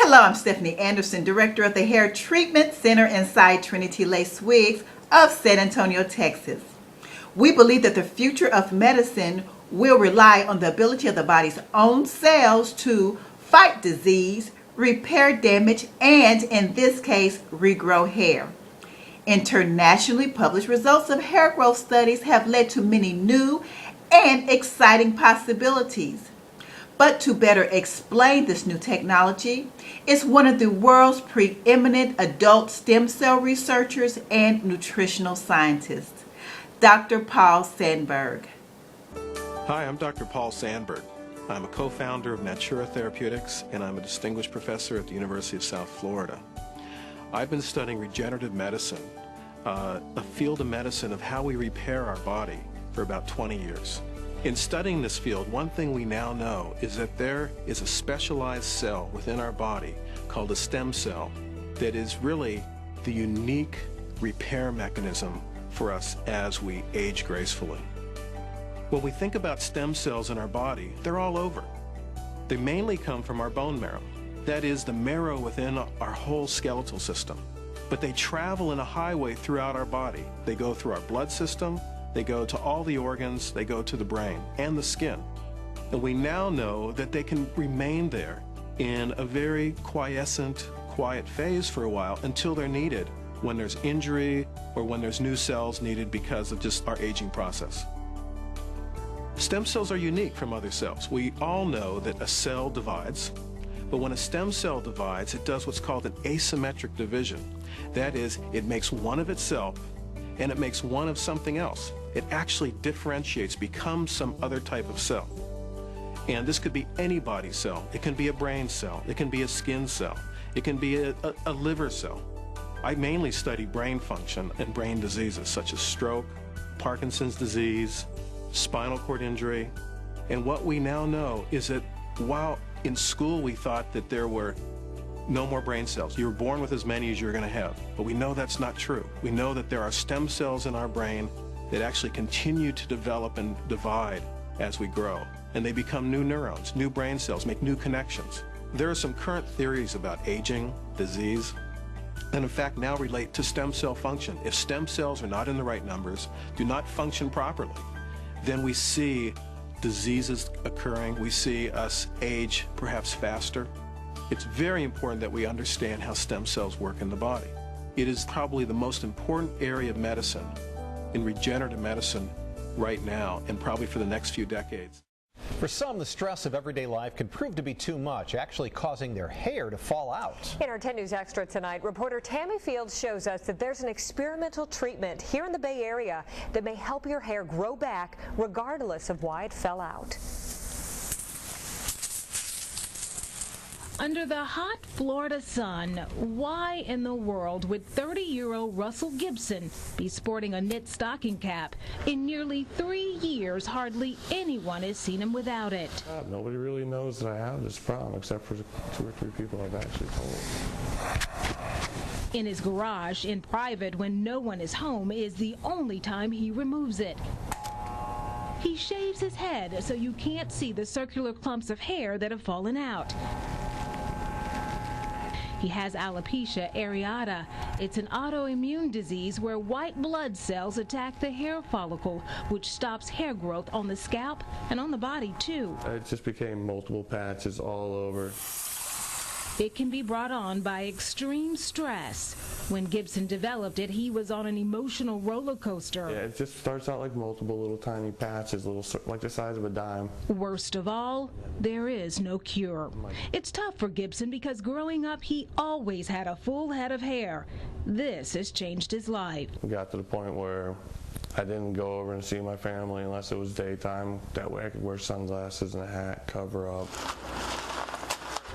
Hello, I'm Stephanie Anderson, Director of the Hair Treatment Center inside Trinity Wigs of San Antonio, Texas. We believe that the future of medicine will rely on the ability of the body's own cells to fight disease, repair damage, and, in this case, regrow hair. Internationally published results of hair growth studies have led to many new and exciting possibilities. But to better explain this new technology is one of the world's preeminent adult stem cell researchers and nutritional scientists, Dr. Paul Sandberg. Hi, I'm Dr. Paul Sandberg. I'm a co-founder of Natura Therapeutics, and I'm a distinguished professor at the University of South Florida. I've been studying regenerative medicine, a field of medicine of how we repair our body, for about 20 years. In studying this field, one thing we now know is that there is a specialized cell within our body called a stem cell that is really the unique repair mechanism for us as we age gracefully. When we think about stem cells in our body, they're all over. They mainly come from our bone marrow. That is the marrow within our whole skeletal system. But they travel in a highway throughout our body. They go through our blood system, they go to all the organs, they go to the brain and the skin. And we now know that they can remain there in a very quiescent, quiet phase for a while until they're needed when there's injury or when there's new cells needed because of just our aging process. Stem cells are unique from other cells. We all know that a cell divides, but when a stem cell divides, it does what's called an asymmetric division. That is, it makes one of itself and it makes one of something else. It actually differentiates, becomes some other type of cell. And this could be any body cell. It can be a brain cell. It can be a skin cell. It can be a liver cell. I mainly study brain function and brain diseases such as stroke, Parkinson's disease, spinal cord injury. And what we now know is that while in school we thought that there were no more brain cells. You were born with as many as you're going to have. But we know that's not true. We know that there are stem cells in our brain that actually continue to develop and divide as we grow. And they become new neurons, new brain cells, make new connections. There are some current theories about aging, disease, and in fact now relate to stem cell function. If stem cells are not in the right numbers, do not function properly, then we see diseases occurring. We see us age perhaps faster. It's very important that we understand how stem cells work in the body. It is probably the most important area of medicine, in regenerative medicine, right now, and probably for the next few decades. For some, the stress of everyday life can prove to be too much, actually causing their hair to fall out. In our 10 News Extra tonight, reporter Tammy Fields shows us that there's an experimental treatment here in the Bay Area that may help your hair grow back regardless of why it fell out. Under the hot Florida sun, why in the world would 30-year-old Russell Gibson be sporting a knit stocking cap? In nearly 3 years, hardly anyone has seen him without it. Nobody really knows that I have this problem except for 2 or 3 people I've actually told. In his garage, in private, when no one is home, is the only time he removes it. He shaves his head so you can't see the circular clumps of hair that have fallen out. He has alopecia areata. It's an autoimmune disease where white blood cells attack the hair follicle, which stops hair growth on the scalp and on the body too. It just became multiple patches all over. It can be brought on by extreme stress. When Gibson developed it, he was on an emotional roller coaster. Yeah, it just starts out like multiple little tiny patches, like the size of a dime. Worst of all, there is no cure. It's tough for Gibson because growing up, he always had a full head of hair. This has changed his life. We got to the point where I didn't go over and see my family unless it was daytime. That way I could wear sunglasses and a hat, cover up.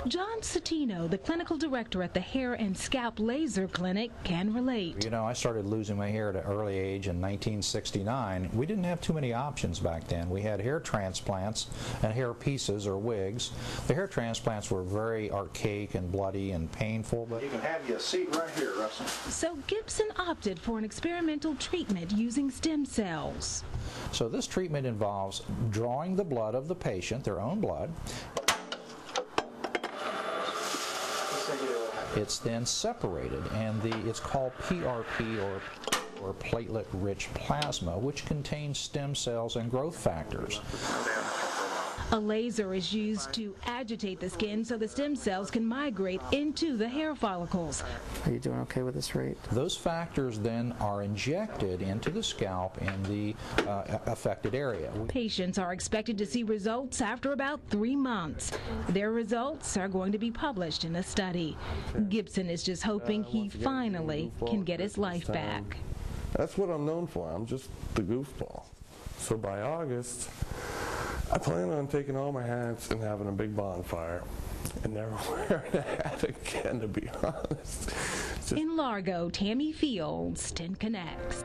John Citino, the clinical director at the Hair and Scalp Laser Clinic, can relate. You know, I started losing my hair at an early age in 1969. We didn't have too many options back then. We had hair transplants and hair pieces or wigs. The hair transplants were very archaic and bloody and painful. But you can have you a seat right here, Russell. So Gibson opted for an experimental treatment using stem cells. So this treatment involves drawing the blood of the patient, their own blood. It's then separated, and it's called PRP, or platelet-rich plasma, which contains stem cells and growth factors. A laser is used to agitate the skin so the stem cells can migrate into the hair follicles. Are you doing okay with this rate? Those factors then are injected into the scalp in the affected area. Patients are expected to see results after about 3 months. Their results are going to be published in a study. Gibson is just hoping he finally can get his life back. That's what I'm known for. I'm just the goofball. So by August, I plan on taking all my hats and having a big bonfire and never wearing a hat again, to be honest. In Largo, Tammy Fields, 10 Connects.